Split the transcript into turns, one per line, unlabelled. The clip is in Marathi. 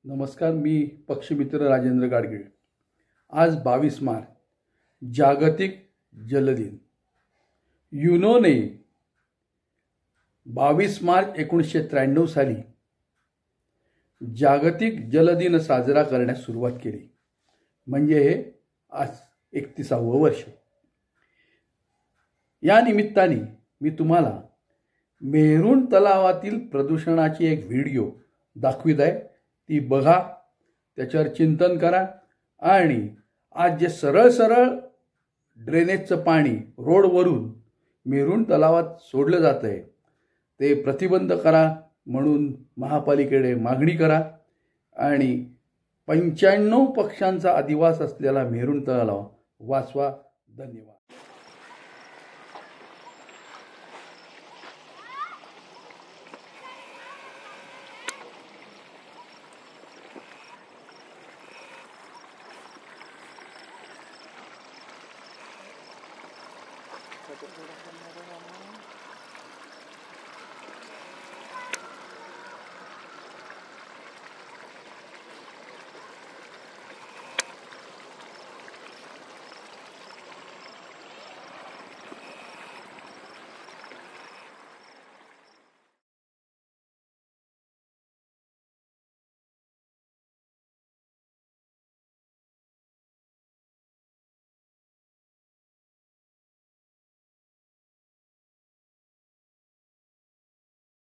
नमस्कार, मी पक्षमित्र राजेंद्र गाडगीळ। आज 22 मार्च जागतिक जल दिन। युनोने 22 मार्च 1993 साली जागतिक जल दिन साजरा करण्यास सुरुवात केली। म्हणजे हे आज 31वे वर्ष। या निमित्ताने मी तुम्हाला मेहरून तलावातील प्रदूषणाची एक व्हिडिओ दाखवित आहे। ती बघा, त्याच्यावर चिंतन करा आणि आज जे सरळ ड्रेनेजचं पाणी रोडवरून मेहरून तलावात सोडलं जात आहे ते प्रतिबंध करा म्हणून महापालिकेकडे मागणी करा आणि 95 पक्ष्यांचा अधिवास असलेला मेहरून तलाव वाचवा। धन्यवाद।